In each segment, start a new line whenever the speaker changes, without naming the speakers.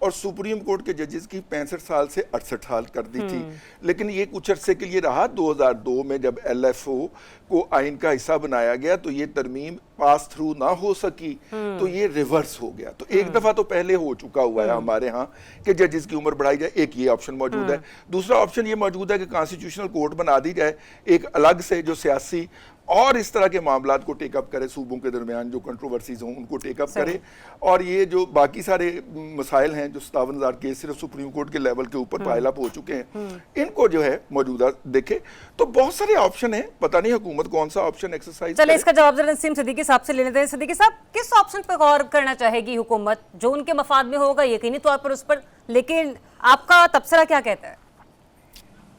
اور supreme court کے ججز کی 65 سال سے 68 سال کر دی تھی. لیکن یہ کچھ عرصے کے لیے رہا. 2002 میں جب LFO کو آئین کا حصہ بنایا گیا تو یہ ترمیم پاس تھرو نہ ہو سکی, تو یہ ریورس ہو گیا. تو ایک دفعہ تو پہلے ہو چکا ہوا ہے ہمارے ہاں کہ ججز کی عمر بڑھائی جائے. ایک یہ آپشن موجود ہے. دوسرا آپشن یہ موجود ہے کہ کانسٹیٹیوشنل کورٹ بنا دی جائے ایک الگ سے, جو سیاسی اور اس طرح کے معاملات کو ٹیک اپ کرے, صوبوں کے درمیان جو کنٹروورسیز ہوں ان کو ٹیک اپ کرے. اور یہ جو باقی سارے مسائل ہیں, جو 57,000 کیس صرف سپریم کورٹ کے لیول کے اوپر پائل اپ ہو چکے ہیں, ان کو جو ہے موجودہ دیکھے. تو بہت سارے آپشن ہیں, پتہ نہیں حکومت کون سا آپشن ایکسرسائز کرے.
چلے اس کا جواب ذرا نسیم صدیقی صاحب سے لینے دیں. صدیقی صاحب, کس آپشن پہ غور کرنا چاہے گی حکومت؟ جو ان کے مفاد میں ہوگا یقینی طور پر اس پر, لیکن آپ کا تبصرہ کیا کہتا ہے؟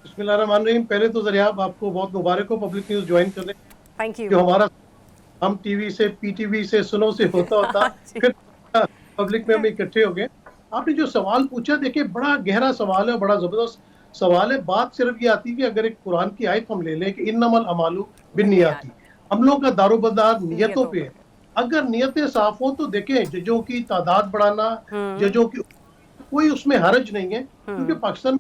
بسم اللہ الرحمن الرحیم. پہلے تو ذریعہ آپ کو بہت مبارک ہو پبلک نیوز جوائن کرنے.
Thank you.
جو ہمارا ہم ٹی وی سے, پی ٹی وی سے, سنو سے ہوتا پھر پبلک میں ہم اکٹھے ہو گئے. آپ نے جو سوال پوچھا, دیکھیں بڑا گہرا سوال ہے, بڑا زبردست سوال ہے. بات صرف یہ آتی ہے کہ اگر ایک قرآن کی آیت ہم لے لیں کہ انما الاعمال بالنیات, ہم لوگ کا دار و مدار نیتوں پہ ہے. اگر نیتیں صاف ہوں تو دیکھیں ججوں کی تعداد بڑھانا, ججوں کی کوئی اس میں حرج نہیں ہے, کیونکہ پاکستان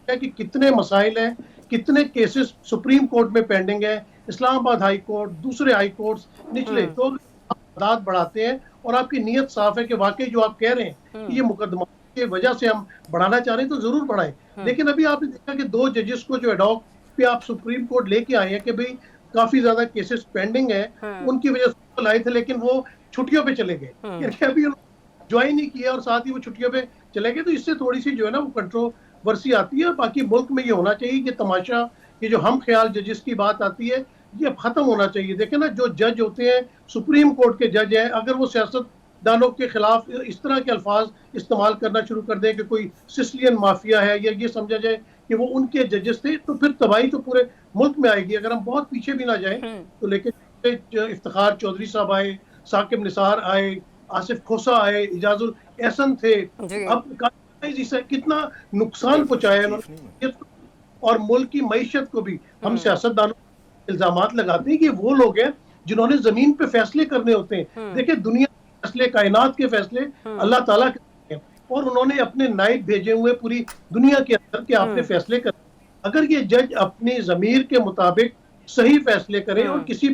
میں کہ کتنے مسائل ہیں, کتنے کیسز سپریم کورٹ میں پینڈنگ ہیں, اسلام آباد ہائی کورٹ, دوسرے ہائی کورٹس نچلے, تو تعداد بڑھاتے ہیں. اور آپ کی نیت صاف ہے کہ واقعی جو آپ کہہ رہے ہیں کہ یہ مقدمہ کی وجہ سے ہم بڑھانا چاہ رہے ہیں تو ضرور بڑھائیں. لیکن ابھی آپ نے دیکھا کہ 2 ججز کو جو ایڈاک پہ آپ سپریم کورٹ لے کے آئے ہیں کہ بھئی کافی زیادہ کیسز پینڈنگ ہیں, ان کی وجہ سے لائے تھے, لیکن وہ چھٹیوں پہ چلے گئے, یعنی ابھی جوائن نہیں کیا اور ساتھ ہی وہ چھٹیوں پہ چلے گئے. تو اس سے تھوڑی سی جو ہے نا وہ کنٹروورسی آتی ہے. اور باقی ملک میں یہ ہونا چاہیے کہ تماشا, یہ جو ہم خیال ججز کی بات آتی ہے, یہ اب ختم ہونا چاہیے. دیکھیں نا, جو جج ہوتے ہیں سپریم کورٹ کے جج ہیں, اگر وہ سیاست دانوں کے خلاف اس طرح کے الفاظ استعمال کرنا شروع کر دیں کہ کوئی سسلین مافیا ہے, یا یہ سمجھا جائے کہ وہ ان کے ججز تھے, تو پھر تباہی تو پورے ملک میں آئے گی. اگر ہم بہت پیچھے بھی نہ جائیں تو لیکن افتخار چودھری صاحب آئے, ثاقب نثار آئے, آصف کھوسہ آئے, اعجاز الاحسن تھے, اب کتنا نقصان پہنچایا انہوں نے, اور ملک کی معیشت کو بھی. ہم سیاست دانوں الزامات لگاتے ہیں کہ وہ لوگ ہیں جنہوں نے زمین پہ فیصلے کرنے ہوتے ہیں. دیکھیں دنیا کے فیصلے, کائنات کے فیصلے اللہ تعالیٰ کے ہیں, اور انہوں نے اپنے نائب بھیجے ہوئے پوری دنیا کے اندر کہ آپ نے فیصلے کریں. اگر یہ جج اپنی ضمیر کے مطابق صحیح فیصلے کریں اور کسی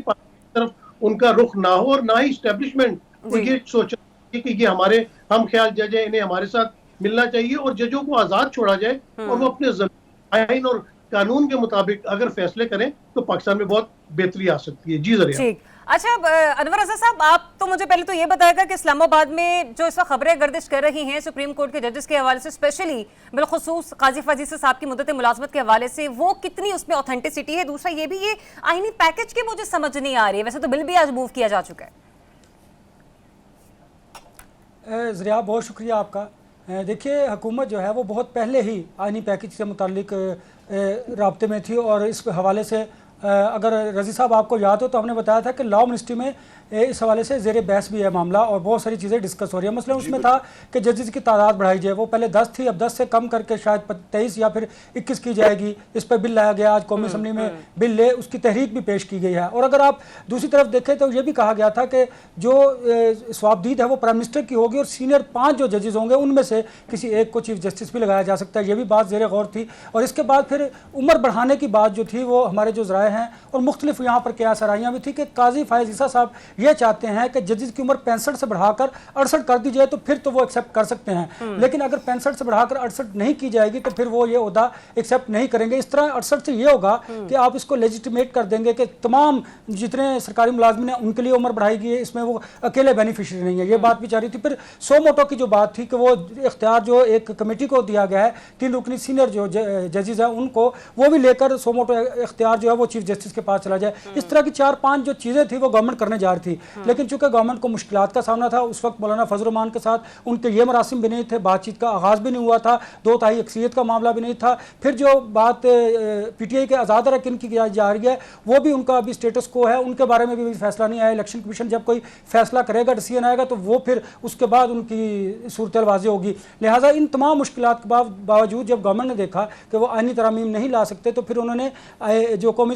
طرف ان کا رخ نہ ہو, اور نہ ہی اسٹیبلشمنٹ کو یہ سوچا کہ یہ ہمارے ہم خیال جج ہیں, انہیں ہمارے ساتھ ملنا چاہیے, اور ججوں کو آزاد چھوڑا جائے اور وہ اپنے آئین اور قانون کے مطابق اگر فیصلے کریں تو پاکستان میں بہت بہتری آ سکتی ہے. جی ذریعہ.
ٹھیک. اچھا انور رضا صاحب, آپ تو مجھے پہلے تو یہ بتائے گا کہ اسلام آباد میں جو اس وقت خبریں گردش کر رہی ہیں سپریم کورٹ کے ججز کے حوالے سے, اسپیشلی بالخصوص قاضی فضیل صاحب کی مدت ملازمت کے حوالے سے, وہ کتنی اس میں اوتھینٹسٹی ہے؟ دوسرا یہ بھی, یہ آئینی پیکج کی مجھے سمجھ نہیں آ رہی ہے. ویسے تو بل بھی آج موو کیا جا چکا ہے.
ذریعہ بہت شکریہ آپ کا. دیکھیے حکومت جو ہے وہ بہت پہلے ہی آئینی پیکج سے متعلق رابطے میں تھی, اور اس حوالے سے اگر رضی صاحب آپ کو یاد ہو تو ہم نے بتایا تھا کہ لا منسٹری میں اس حوالے سے زیر بحث بھی ہے معاملہ, اور بہت ساری چیزیں ڈسکس ہو رہی ہیں. مثلا اس میں تھا کہ ججز کی تعداد بڑھائی جائے, وہ پہلے 10 تھی, اب 10 سے کم کر کے شاید 23 یا پھر 21 کی جائے گی. اس پہ بل لایا گیا, آج قومی اسمبلی میں بل لے, اس کی تحریک بھی پیش کی گئی ہے. اور اگر آپ دوسری طرف دیکھیں تو یہ بھی کہا گیا تھا کہ جو ثوابدید ہے وہ پرائم منسٹر کی ہوگی, اور سینئر 5 جو ججز ہوں گے ان میں سے کسی ایک کو چیف جسٹس بھی لگایا جا سکتا ہے. یہ بھی بات زیر غور تھی. اور اس کے بعد پھر عمر بڑھانے کی بات جو تھی وہ ہمارے جو ذرائع ہیں اور مختلف یہاں پر قیاس آرائیاں بھی تھی کہ قاضی فائز عیسیٰ صاحب یہ چاہتے ہیں کہ ججز کی عمر 65 سے بڑھا کر 68 کر دی جائے تو پھر تو وہ ایکسیپٹ کر سکتے ہیں, لیکن اگر 65 سے بڑھا کر 68 نہیں کی جائے گی تو پھر وہ یہ عہدہ ایکسیپٹ نہیں کریں گے. اس طرح 68 سے یہ ہوگا کہ آپ اس کو لیجیٹیمیٹ کر دیں گے کہ تمام جتنے سرکاری ملازمین ہیں ان کے لیے عمر بڑھائی گئی ہے, اس میں وہ اکیلے بینیفیشری نہیں ہے. یہ بات بھی چاہ رہی تھی. پھر سو موٹو کی جو بات تھی کہ وہ اختیار جو ایک کمیٹی کو دیا گیا ہے 3 رکنی سینئر جو ججز ہیں ان کو, وہ بھی لے کر سو موٹو اختیار جو ہے وہ چیف جسٹس کے پاس چلا جائے. اس طرح کی 4-5 جو چیزیں تھی وہ گورنمنٹ کرنے جا رہی تھی, لیکن چونکہ گورنمنٹ کو مشکلات کا سامنا تھا, اس وقت مولانا فضل الرحمان کے ساتھ ان کے یہ مراسم بھی نہیں تھے, بات چیت کا آغاز بھی نہیں ہوا تھا, 2/3 اکثریت کا معاملہ بھی نہیں تھا. پھر جو بات پی ٹی آئی کے آزاد اراکین کی جا رہی ہے وہ بھی ان کا ابھی اسٹیٹس کو ہے, ان کے بارے میں بھی فیصلہ نہیں آیا. الیکشن کمیشن جب کوئی فیصلہ کرے گا, ڈیسیژن آئے گا تو وہ پھر اس کے بعد ان کی صورتحال واضح ہوگی. لہٰذا ان تمام مشکلات کے باوجود جب گورنمنٹ نے دیکھا کہ وہ آئینی ترامیم نہیں لا سکتے تو پھر انہوں نے جو قومی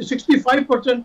65%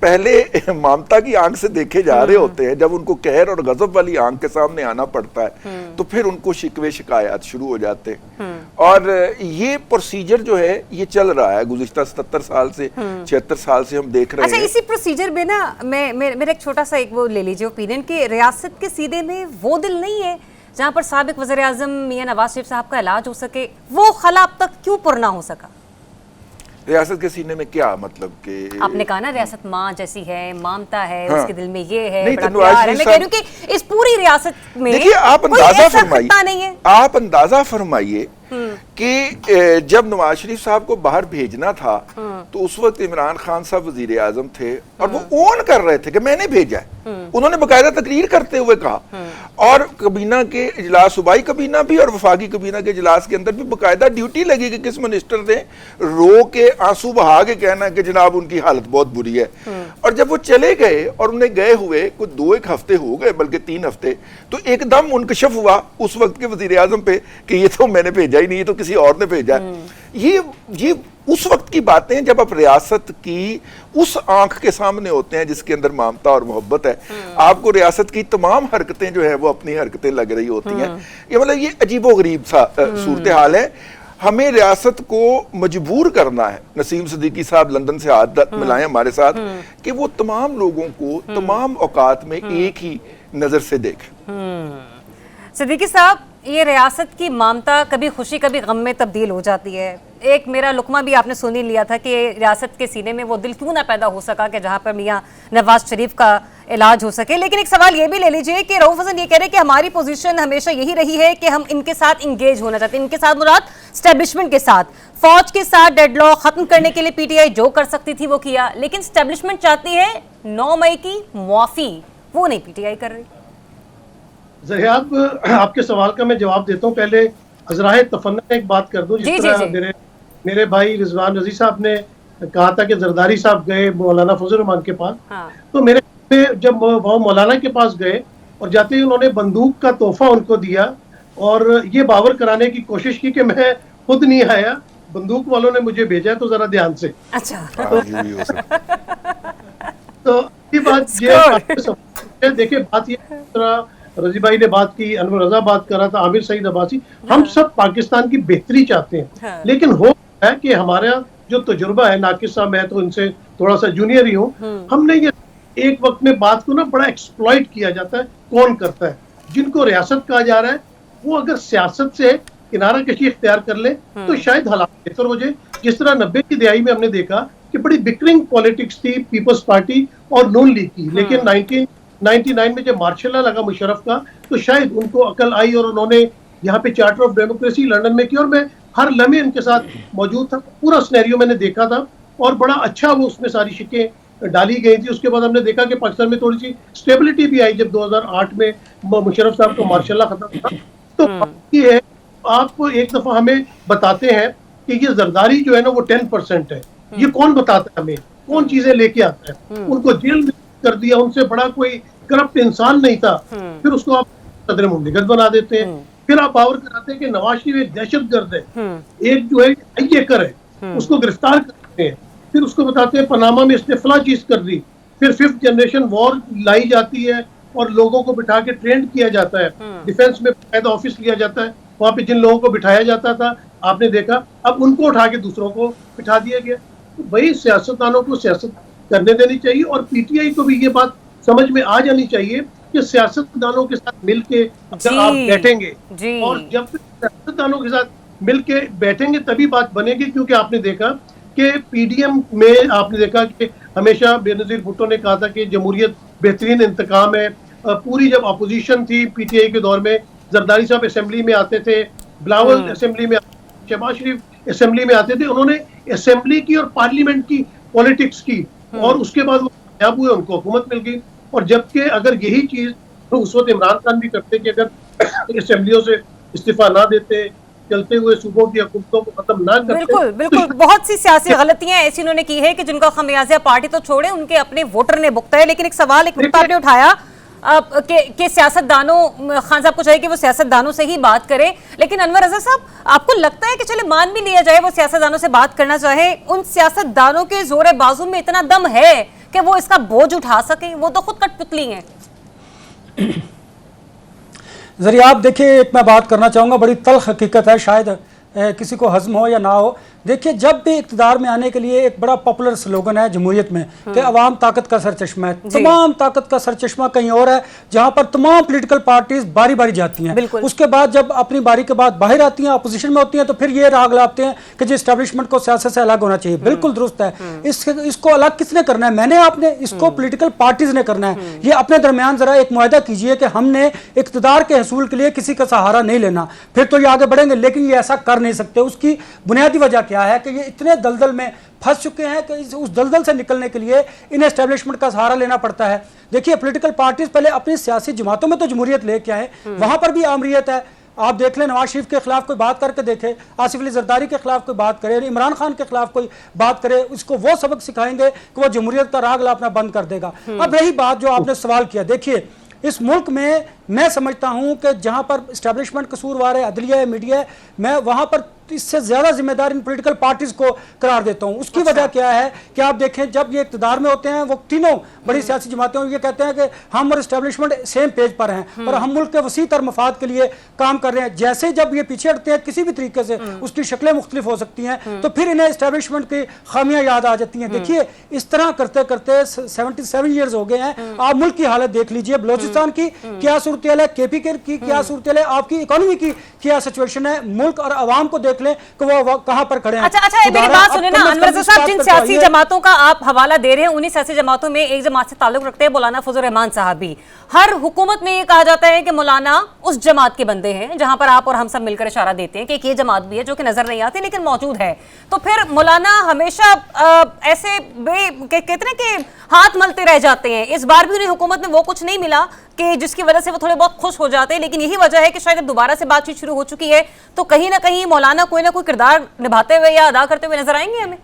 پہلے مامتا کی آنکھ سے دیکھے جا رہے ہوتے ہیں، جب ان کو قہر اور غضب والی آنکھ کے سامنے آنا پڑتا ہے تو پھر ان کو شکوے شکایات شروع ہو جاتے ہیں. اور یہ پروسیجر جو ہے یہ چل رہا ہے گزشتہ 77 سال سے 76 سال سے ہم دیکھ رہے ہیں.
اچھا، اسی پروسیجر میں نا میرا ایک چھوٹا سا ایک وہ لے لیجیے اوپینین کہ ریاست کے سیدھے میں وہ دل نہیں ہے جہاں پر سابق وزیر اعظم میاں نواز شریف صاحب کا علاج ہو سکے، وہ خلا اب تک کیوں پر نہ ہو سکا؟
ریاست کے سینے میں کیا مطلب کہ
آپ نے کہا نا ریاست ماں جیسی ہے، مامتا ہے، اس کے دل میں یہ ہے،
نہیں
بڑا
تو نواز
پیار ہے.
شریف
میں کہہ رہی ہوں کہ اس پوری ریاست میں
دیکھیے آپ
کوئی
اندازہ
ایسا
فرمائیے،
خطہ نہیں ہے.
آپ اندازہ فرمائیے کہ جب نواز شریف صاحب کو باہر بھیجنا تھا تو اس وقت عمران خان صاحب وزیر اعظم تھے اور وہ اون کر رہے تھے کہ میں نے بھیجا ہے. انہوں نے باقاعدہ تقریر کرتے ہوئے کہا، اور کابینہ کے اجلاس، صوبائی کابینہ بھی اور وفاقی کابینہ کے اجلاس کے اندر بھی باقاعدہ ڈیوٹی لگی کہ کس منسٹر نے رو کے آنسو بہا کے کہنا کہ جناب ان کی حالت بہت بری ہے. اور جب وہ چلے گئے اور انہیں گئے ہوئے کچھ 2-1 ہفتے ہو گئے، بلکہ 3 ہفتے، تو ایک دم انکشف ہوا اس وقت کے وزیر اعظم پہ کہ یہ تو میں نے بھیجا ہی نہیں، یہ تو کسی اور نے بھیجا ہے. یہ اس وقت کی باتیں جب آپ ریاست کی اس آنکھ کے سامنے ہوتے ہیں جس کے اندر مامتا اور محبت ہے، آپ کو ریاست کی تمام حرکتیں جو ہیں وہ اپنی حرکتیں لگ رہی ہوتی ہیں. یہ مطلب یہ عجیب و غریب سا صورتحال ہے. ہمیں ریاست کو مجبور کرنا ہے، نسیم صدیقی صاحب لندن سے ہاتھ ملائیں ہمارے ساتھ، کہ وہ تمام لوگوں کو تمام اوقات میں ایک ہی نظر سے دیکھیں.
صدیقی صاحب، یہ ریاست کی مامتا کبھی خوشی کبھی غم میں تبدیل ہو جاتی ہے. ایک میرا لقمہ بھی آپ نے سن ہی لیا تھا کہ ریاست کے سینے میں وہ دل کیوں نہ پیدا ہو سکا کہ جہاں پر میاں نواز شریف کا علاج ہو سکے. لیکن ایک سوال یہ بھی لے لیجئے کہ رؤوف حسن یہ کہہ رہے کہ ہماری پوزیشن ہمیشہ یہی رہی ہے کہ ہم ان کے ساتھ انگیج ہونا چاہتے ہیں. ان کے ساتھ مراد اسٹیبلشمنٹ کے ساتھ، فوج کے ساتھ ڈیڈ لاک ختم کرنے کے لیے پی ٹی آئی جو کر سکتی تھی وہ کیا، لیکن اسٹیبلشمنٹ چاہتی ہے 9 مئی کی معافی، وہ نہیں پی ٹی آئی کر رہی.
ذریعہ آپ کے سوال کا میں جواب دیتا ہوں. پہلے ازراہ تفنن ایک بات کر دوں. جس طرح میرے بھائی رضوان رضی صاحب نے کہا تھا کہ زرداری صاحب گئے مولانا فضل الرحمان کے پاس، تو میرے جب وہ مولانا کے پاس گئے اور جاتے ہی انہوں نے بندوق کا تحفہ ان کو دیا اور یہ باور کرانے کی کوشش کی کہ میں خود نہیں آیا، بندوق والوں نے مجھے بھیجا، تو ذرا دھیان سے.
اچھا
تو یہ بات یہ دیکھیں، بات یہ رضی بھائی نے بات کی، انور رضا بات کر رہا تھا، عامر سعید عباسی، ہم سب پاکستان کی بہتری چاہتے ہیں. لیکن ہو ہے کہ ہمارا جو تجربہ ہے، ناقص صاحب میں تو ان سے تھوڑا سا جونیئر ہی ہوں، ہم نے یہ ایک وقت میں بات کو نا بڑا ایکسپلائٹ کیا جاتا ہے. کون کرتا ہے؟ جن کو ریاست کہا جا رہا ہے وہ اگر سیاست سے کنارہ کشی اختیار کر لے تو شاید حالات بہتر ہو جائے. جس طرح 90 کی دہائی میں ہم نے دیکھا کہ بڑی بکرنگ پالیٹکس تھی پیپلز پارٹی اور نون لیگ کی، لیکن 1999 میں جب مارشل لا لگا مشرف کا تو شاید ان کو عقل آئی اور انہوں نے یہاں پہ چارٹر آف ڈیموکریسی لندن میں کی، اور میں ہر لمحے ان کے ساتھ موجود تھا. پورا سینیریو میں نے دیکھا تھا اور بڑا اچھا وہ اس میں ساری شکیں ڈالی گئی تھی. اس کے بعد ہم نے دیکھا کہ پاکستان میں تھوڑی سی اسٹیبلٹی بھی آئی جب 2008 میں مشرف صاحب کو مارشل لا ختم ہوا. تو یہ ہے، آپ ایک دفعہ ہمیں بتاتے ہیں کہ یہ زرداری جو ہے نا وہ 10% ہے. یہ کون بتاتا ہے ہمیں؟ کون چیزیں لے کے آتا ہے؟ ان کو جیل میں کر دیا، ان سے بڑا کوئی کرپٹ انسان نہیں تھا، پھر اس کو آپ صدر مملکت بنا دیتے ہیں. پھر آپ باور کراتے ہیں کہ نواز شریف ایک دہشت گرد ہے، ایک جو ہے ہیکر ہے، اس کو گرفتار کرتے ہیں. پھر اس کو بتاتے ہیں پاناما میں اس نے فلاں چیز کر دی. پھر 5th جنریشن وار لائی جاتی ہے اور لوگوں کو بٹھا کے ٹرینڈ کیا جاتا ہے. ڈیفنس میں قائد آفس لیا جاتا ہے، وہاں پہ جن لوگوں کو بٹھایا جاتا تھا آپ نے دیکھا اب ان کو اٹھا کے دوسروں کو بٹھا دیا گیا. وہی سیاستدانوں کو سیاست کرنے دینی چاہیے اور پی ٹی آئی کو بھی یہ بات سمجھ میں آ جانی چاہیے کہ سیاستدانوں کے ساتھ مل کے جب آپ بیٹھیں گے اور جب سیاستدانوں کے ساتھ مل کے بیٹھیں گے تبھی بات بنے گی. کیونکہ آپ نے دیکھا کہ پی ڈی ایم میں آپ نے دیکھا کہ ہمیشہ بینظیر بھٹو نے کہا تھا کہ جمہوریت بہترین انتقام ہے. پوری جب اپوزیشن تھی پی ٹی آئی کے دور میں، زرداری صاحب اسمبلی میں آتے تھے، بلاول اسمبلی میں، شہباز شریف اسمبلی میں آتے تھے، انہوں نے اسمبلی کی اور پارلیمنٹ کی پولیٹکس کی اور اس کے بعد وہ کامیاب ہوئے، ان کو حکومت مل گئی. اور جبکہ اگر یہی چیز اس وقت عمران خان بھی کرتے کہ اگر اسمبلیوں سے استعفیٰ نہ دیتے، چلتے ہوئے صوبوں کی حکومتوں کو ختم نہ کرتے.
بالکل بالکل، بہت سی سیاسی غلطیاں ایسی انہوں نے کی ہے کہ جن کا خمیازہ پارٹی تو چھوڑے ان کے اپنے ووٹر نے بھگتا ہے. لیکن ایک سوال، ایک نقطہ آپ نے اٹھایا کہ سیاستدانوں خان صاحب کو چاہیے کہ وہ سیاستدانوں سے ہی بات کرے، لیکن انور رضا صاحب آپ کو لگتا ہے کہ چلے مان بھی لیا جائے وہ سیاستدانوں سے بات کرنا چاہے، ان سیاستدانوں کے زور بازو میں اتنا دم ہے کہ وہ اس کا بوجھ اٹھا سکیں؟ وہ تو خود کٹ پتلی ہیں۔
ذریعہ آپ دیکھیں، ایک میں بات کرنا چاہوں گا، بڑی تلخ حقیقت ہے، شاید کسی کو ہضم ہو یا نہ ہو۔ دیکھیے جب بھی اقتدار میں آنے کے لیے ایک بڑا پاپولر سلوگن ہے جمہوریت میں کہ عوام طاقت کا سرچشمہ ہے، تمام طاقت کا سرچشمہ کہیں اور ہے جہاں پر تمام پولیٹیکل پارٹیز باری باری جاتی ہیں، اس کے بعد جب اپنی باری کے بعد باہر آتی ہیں، اپوزیشن میں ہوتی ہیں، تو پھر یہ راگ لاتے ہیں کہ جی اسٹیبلشمنٹ کو سیاست سے الگ ہونا چاہیے۔ بالکل درست ہے، اس کو الگ کس نے کرنا ہے؟ میں نے، آپ نے، اس کو پولیٹیکل پارٹیز نے کرنا ہے۔ یہ اپنے درمیان ذرا ایک معاہدہ کیجئے کہ ہم نے اقتدار کے حصول کے لیے کسی کا سہارا نہیں لینا، پھر تو یہ آگے بڑھیں گے، لیکن یہ ایسا کر نہیں سکتے۔ اس کی بنیادی وجہ کیا ہے کہ یہ اتنے دلدل میں پھنس چکے ہیں کہ اس دلدل سے نکلنے کے لیے انہیں اسٹیبلشمنٹ کا سہارا لینا پڑتا ہے۔ دیکھیے پولیٹیکل پارٹیز پہلے اپنی سیاسی جماعتوں میں تو جمہوریت لے کے آئے، وہاں پر بھی آمریت ہے۔ آپ دیکھ لیں، نواز شریف کے خلاف کوئی بات کر کے دیکھے، آصف علی زرداری کے خلاف کوئی بات کرے، عمران خان کے خلاف کوئی بات کرے، اس کو وہ سبق سکھائیں گے کہ وہ جمہوریت کا راگ لاپنا بند کر دے گا۔ اب یہی بات جو آپ نے سوال کیا، دیکھیے اس ملک میں سمجھتا ہوں کہ جہاں پر اسٹیبلشمنٹ قصوروار ہے، عدلیہ ہے، میڈیا ہے، میں وہاں پر اس سے زیادہ ذمہ دار ان پولیٹیکل پارٹیز کو قرار دیتا ہوں۔ اس کی وجہ کیا ہے کہ آپ دیکھیں جب یہ اقتدار میں ہوتے ہیں، وہ تینوں بڑی سیاسی جماعتیں یہ کہتے ہیں کہ ہم اور اسٹیبلشمنٹ سیم پیج پر ہیں اور ہم ملک کے وسیع تر مفاد کے لیے کام کر رہے ہیں۔ جیسے جب یہ پیچھے ہٹتے ہیں کسی بھی طریقے سے، اس کی شکلیں مختلف ہو سکتی ہیں، تو پھر انہیں اسٹیبلشمنٹ کی خامیاں یاد آ جاتی ہیں۔ دیکھیے اس طرح کرتے کرتے 77 ایئرز ہو گئے ہیں۔ آپ ملک کی حالت دیکھ لیجئے، بلوچستان کی کیا صورتحال ہے، کے پی کے کی کیا صورتحال ہے، آپ کی اکانومی کی کیا سچویشن ہے، ملک اور عوام کو دیکھ لیں کہ وہ کہاں پر کھڑے ہیں۔
اچھا میری بات سنیں نا انور رضا صاحب، جن سیاسی جماعتوں کا آپ حوالہ دے رہے ہیں، انہی سیاسی جماعتوں میں ایک جماعت سے تعلق رکھتے ہیں مولانا فضل الرحمان صاحب بھی۔ ہر حکومت میں یہ کہا جاتا ہے کہ مولانا اس جماعت کے بندے ہیں جہاں پر آپ اور ہم سب مل کر اشارہ دیتے ہیں کہ ایک یہ جماعت بھی ہے جو کہ نظر نہیں آتی لیکن موجود ہے۔ تو پھر مولانا ہمیشہ ایسے کہتے ہیں کہ ہاتھ ملتے رہ جاتے ہیں، اس بار بھی انہیں حکومت میں وہ کچھ نہیں ملا کہ جس کی وجہ سے وہ تھوڑے بہت خوش ہو جاتے ہیں، لیکن یہی وجہ ہے کہ شاید اب دوبارہ سے بات چیت شروع ہو چکی ہے تو کہیں نہ کہیں مولانا کوئی نہ کوئی کردار نبھاتے ہوئے یا ادا کرتے ہوئے نظر آئیں گے ہمیں۔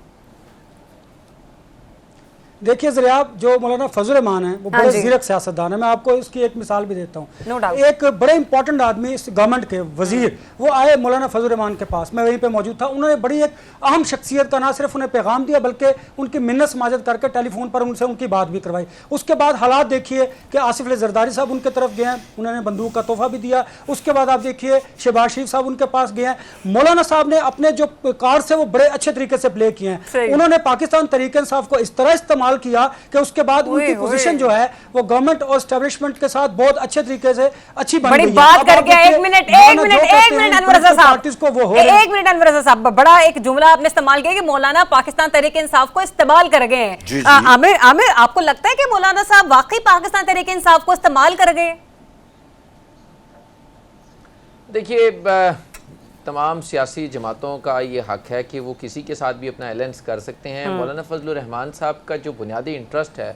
دیکھیے ذریعہ جو مولانا فضل الرحمان ہیں وہ بڑے زیرک سیاستدان ہیں، میں آپ کو اس کی ایک مثال بھی دیتا ہوں۔ ایک بڑے امپورٹنٹ آدمی اس گورنمنٹ کے وزیر وہ آئے مولانا فضل الرحمان کے پاس، میں وہیں پہ موجود تھا، انہوں نے بڑی ایک اہم شخصیت کا نہ صرف انہیں پیغام دیا بلکہ ان کی منت سماجت کر کے ٹیلی فون پر ان سے ان کی بات بھی کروائی۔ اس کے بعد حالات دیکھیے کہ آصف علی زرداری صاحب ان کے طرف گئے ہیں، انہوں نے بندوق کا تحفہ بھی دیا۔ اس کے بعد آپ دیکھیے شہباز شریف صاحب ان کے پاس گئے ہیں۔ مولانا صاحب نے اپنے جو کارڈ سے وہ بڑے اچھے طریقے سے پلے کیے ہیں، انہوں نے پاکستان تحریک انصاف کو اس طرح استعمال کیا کہ اس کے بعد ان کی پوزیشن جو ہے وہ گورنمنٹ اور اسٹیبلشمنٹ کے ساتھ بہت اچھے طریقے سے اچھی بن گئی ہے۔
بڑی بات کر گیا، ایک منٹ انور رضا صاحب، بڑا ایک جملہ آپ نے استعمال کیا کہ مولانا پاکستان تحریک انصاف کو استعمال کر گئے ہیں۔ عامر آپ کو لگتا ہے کہ مولانا صاحب واقعی پاکستان تحریک انصاف کو استعمال کر گئے؟
دیکھیے تمام سیاسی جماعتوں کا یہ حق ہے کہ وہ کسی کے ساتھ بھی اپنا الائنس کر سکتے ہیں۔ مولانا فضل الرحمان صاحب کا جو بنیادی انٹرسٹ ہے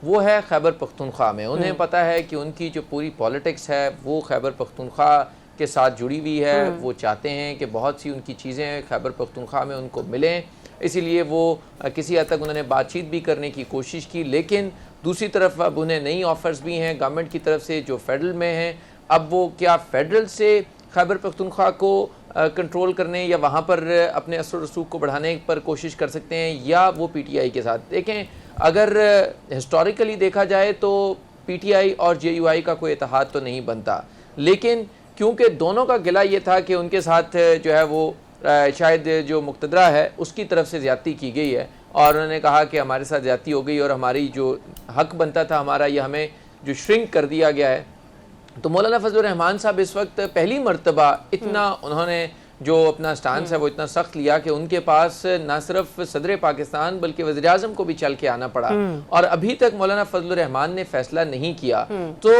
وہ ہے خیبر پختونخوا میں۔ انہیں پتہ ہے کہ ان کی جو پوری پولیٹکس ہے وہ خیبر پختونخوا کے ساتھ جڑی ہوئی ہے، وہ چاہتے ہیں کہ بہت سی ان کی چیزیں خیبر پختونخوا میں ان کو ملیں، اسی لیے وہ کسی حد تک انہوں نے بات چیت بھی کرنے کی کوشش کی، لیکن دوسری طرف اب انہیں نئی آفرز بھی ہیں گورنمنٹ کی طرف سے جو فیڈرل میں ہیں۔ اب وہ کیا فیڈرل سے خیبر پختونخوا کو کنٹرول کرنے یا وہاں پر اپنے اثر و رسوخ کو بڑھانے پر کوشش کر سکتے ہیں، یا وہ پی ٹی آئی کے ساتھ؟ دیکھیں اگر ہسٹوریکلی دیکھا جائے تو پی ٹی آئی اور جے یو آئی کا کوئی اتحاد تو نہیں بنتا، لیکن کیونکہ دونوں کا گلہ یہ تھا کہ ان کے ساتھ جو ہے وہ شاید جو مقتدرہ ہے اس کی طرف سے زیادتی کی گئی ہے اور انہوں نے کہا کہ ہمارے ساتھ زیادتی ہو گئی اور ہماری جو حق بنتا تھا ہمارا یہ ہمیں جو شرنک کر دیا گیا ہے۔ تو مولانا فضل الرحمان صاحب اس وقت پہلی مرتبہ اتنا انہوں نے جو اپنا سٹانس ہے وہ اتنا سخت لیا کہ ان کے پاس نہ صرف صدر پاکستان بلکہ وزیر اعظم کو بھی چل کے آنا پڑا، اور ابھی تک مولانا فضل الرحمان نے فیصلہ نہیں کیا۔ تو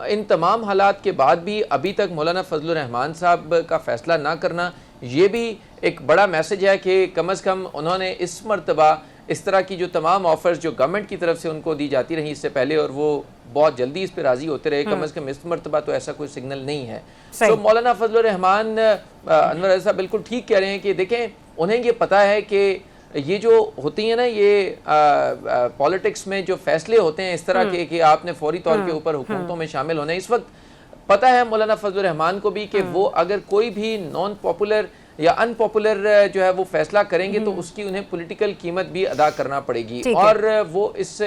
ان تمام حالات کے بعد بھی ابھی تک مولانا فضل الرحمان صاحب کا فیصلہ نہ کرنا یہ بھی ایک بڑا میسج ہے کہ کم از کم انہوں نے اس مرتبہ اس طرح کی جو تمام آفرز جو گورنمنٹ کی طرف سے ان کو دی جاتی رہی اس سے پہلے اور وہ بہت جلدی اس پہ راضی ہوتے رہے، کم از کم اس مرتبہ تو ایسا کوئی سگنل نہیں ہے۔ تو مولانا فضل الرحمان انور صاحب بالکل ٹھیک کہہ رہے ہیں کہ دیکھیں انہیں یہ پتہ ہے کہ یہ جو ہوتی ہیں نا یہ پالیٹکس میں جو فیصلے ہوتے ہیں اس طرح کے کہ آپ نے فوری طور کے اوپر حکومتوں میں شامل ہونا ہے، اس وقت پتہ ہے مولانا فضل الرحمان کو بھی کہ وہ اگر کوئی بھی نان پاپولر یا ان پاپولر جو ہے وہ فیصلہ کریں گے تو اس کی انہیں پولیٹیکل قیمت بھی ادا کرنا پڑے گی، اور وہ اس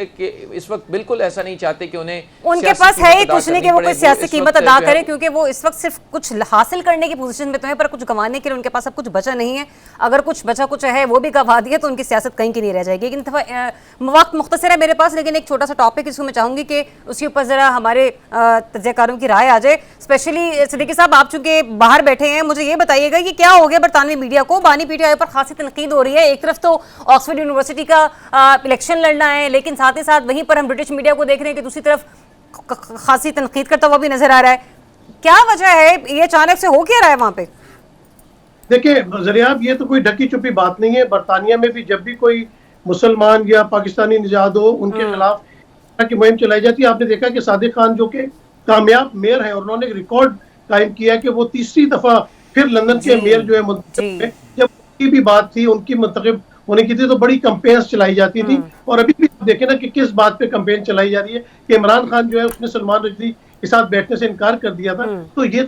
وقت بالکل ایسا نہیں چاہتے کہ انہیں
ان کے پاس ہے ہی کچھ نہیں کہ وہ کوئی سیاسی قیمت ادا کریں، کیونکہ وہ اس وقت صرف کچھ حاصل کرنے کی پوزیشن میں تو ہیں پر کچھ گنوانے کے لیے ان کے پاس اب کچھ بچا نہیں ہے. اگر کچھ بچا کچھ ہے وہ بھی گنوا دیا تو ان کی سیاست کہیں کی نہیں رہ جائے گی. لیکن وقت مختصر ہے میرے پاس، لیکن ایک چھوٹا سا ٹاپک اس کو میں چاہوں گی کہ اس کے اوپر ذرا ہمارے تجزیہ کاروں کی رائے آ جائے. اسپیشلی صدیقی صاحب آپ چونکہ باہر بیٹھے ہیں، مجھے یہ بتائیے گا کہ کیا ہو گیا برطانوی میڈیا کو؟ بانی پی ٹی آئی پر خاصی تنقید ہو رہی ہے. ایک طرف تو آکسفورڈ یونیورسٹی کا الیکشن لڑنا ہے، لیکن ساتھ ہی ساتھ وہیں پر ہم برٹش میڈیا کو دیکھ رہے ہیں کہ دوسری طرف خاصی تنقید کرتا ہوا بھی نظر آ رہا ہے. کیا وجہ ہے یہ اچانک سے ہو کیا رہا ہے وہاں پہ؟
دیکھیں ذریعہ، یہ تو کوئی ڈھکی چھپی بات نہیں ہے. برطانیہ میں بھی جب بھی کوئی مسلمان یا پاکستانی نژاد ہو ان کے خلاف کی مہم چلائی جاتی ہے. آپ نے دیکھا کہ صادق خان جو کہ کامیاب میئر ہیں اور انہوں نے ایک ریکارڈ قائم کیا کہ وہ تیسری دفعہ پھر لندن کے میئر جو ہے منتخب ہوئے. جب ان کی بھی بات تھی، ان کی منتخب ہونے کی تھی تو بڑی کمپینز چلائی جاتی تھی. اور ابھی بھی دیکھیں نا کہ کس بات پہ کمپین چلائی جا رہی ہے کہ عمران خان جو ہے اس نے سلمان رشدی کے ساتھ بیٹھنے سے انکار کر دیا تھا. تو یہ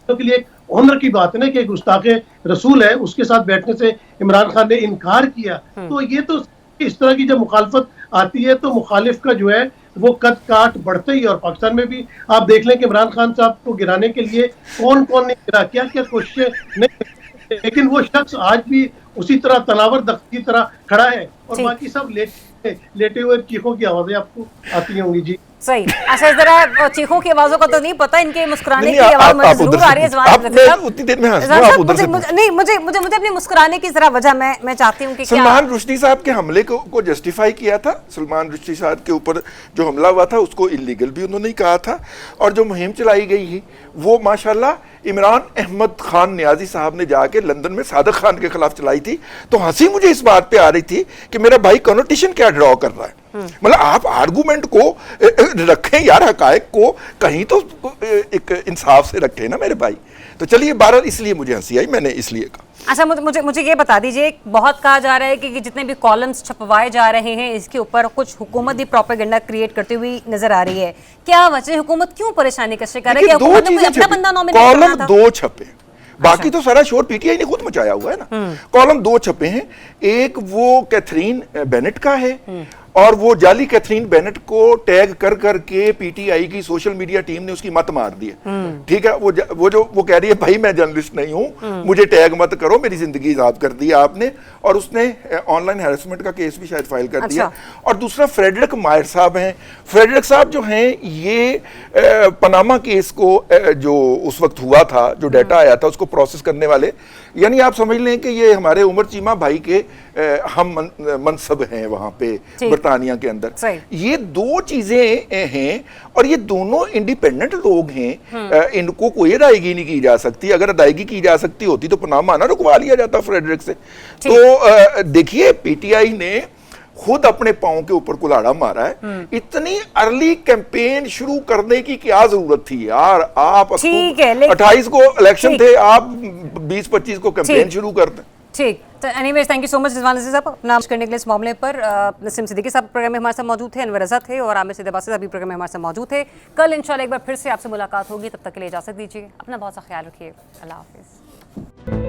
تو کے لیے ایک آنر کی بات ہے نا کہ ایک گستاخ رسول ہے، اس کے ساتھ بیٹھنے سے عمران خان نے انکار کیا. تو یہ تو اس طرح کی جب مخالفت آتی ہے تو مخالف کا جو ہے وہ قد کاٹ بڑھتے ہی. اور پاکستان میں بھی آپ دیکھ لیں کہ عمران خان صاحب کو گرانے کے لیے کون کون نے گرا، کیا کیا کوششیں نہیں، لیکن وہ شخص آج بھی اسی طرح تناور دخت کی طرح کھڑا ہے. اور باقی سب لیٹے ہوئے چیخوں کی آوازیں آپ کو آتی ہوں گی. جی
صحیح. اچھا، ذرا چیخوں کی آوازوں کا تو نہیں پتا، ان کے مسکرانے کی آواز مجھے ضرور آ رہی ہے. نہیں، مجھے اپنے مسکرانے کی ذرا وجہ میں چاہتی ہوں کہ
سلمان رشدی صاحب کے حملے کو جسٹیفائی کیا تھا. سلمان رشدی صاحب کے اوپر جو حملہ ہوا تھا اس کو انلیگل بھی انہوں نے کہا تھا. اور جو مہم چلائی گئی ہے وہ ماشاءاللہ عمران احمد خان نیازی صاحب نے جا کے لندن میں صادق خان کے خلاف چلائی تھی. تو ہنسی مجھے اس بات پہ آ رہی تھی کہ میرا بھائی کنوٹیشن کیا ڈرا کر رہا ہے. مطلب آپ آرگومنٹ کو رکھیں یار، حقائق کو کہیں تو ایک انصاف سے رکھیں نا میرے بھائی. تو چلیے بہرحال اس لیے مجھے ہنسی آئی، میں نے اس لیے کہا.
اچھا، مجھے یہ بتا دیجئے، بہت کہا جا رہا ہے کہ جتنے بھی کالمز چھپوائے جا رہے ہیں اس کے اوپر کچھ حکومت بھی پروپیگنڈا کریٹ کرتی ہوئی نظر آ رہی ہے. کیا وجہ حکومت کیوں پریشانی کا شکار ہے کہ حکومت نے اپنا بندہ نامنیٹ کرنا تھا؟
کالم دو چھپے، باقی تو سارا شور پی ٹی آئی نے خود مچایا ہوا ہے نا. کالم دو چھپے ہیں، ایک وہ کیتھرین بینٹ کا ہے اور وہ جعلی کیتھرین بینٹ کو ٹیگ کر کے پی ٹی آئی کی سوشل میڈیا ٹیم نے اس کی مت مار دی ہے. ٹھیک ہے، وہ کہہ رہی ہے بھائی میں جرنلسٹ نہیں ہوں، مجھے ٹیگ مت کرو، میری زندگی عذاب کر دی آپ نے. اور اس نے آن لائن ہیرسمنٹ کا کیس بھی شاید فائل کر دیا. اور دوسرا فریڈرک مائر صاحب ہیں. فریڈرک صاحب جو ہیں یہ پاناما کیس کو جو اس وقت ہوا تھا، جو ڈیٹا آیا تھا اس کو پروسیس کرنے والے، یعنی آپ سمجھ لیں کہ یہ ہمارے عمر چیمہ بھائی کے ہم منصب ہیں وہاں پہ برطانیہ کے اندر. یہ دو چیزیں ہیں اور یہ دونوں انڈیپینڈنٹ لوگ ہیں. ان کو کوئی ادائیگی نہیں کی جا سکتی. اگر ادائیگی کی جا سکتی ہوتی تو پاناما نہ رکوا لیا جاتا فریڈرک سے. تو دیکھیے پی ٹی آئی نے خود اپنے پاؤں کے اوپر کلاڑا مارا ہے. اتنی ارلی کیمپین شروع کرنے کی کیا ضرورت تھی یار؟ آپ 28 کو الیکشن تھے، آپ 20-25 کو کیمپین شروع کر دیں.
ٹھیک. Anyways thank you so much Rizwan Aziz Sahab اپنا کرنے کے لیے اس معاملے پر. نسیم صدیقی صاحب پروگرام میں ہمارے ساتھ موجود تھے، انور رضا تھے اور عامر سید عباسی صاحب بھی پروگرام میں ہمارے ساتھ موجود تھے. کل انشاءاللہ ایک بار پھر سے آپ سے ملاقات ہوگی، تب تک کے لیے اجازت دیجیے. اپنا بہت سا خیال رکھیے. اللہ حافظ.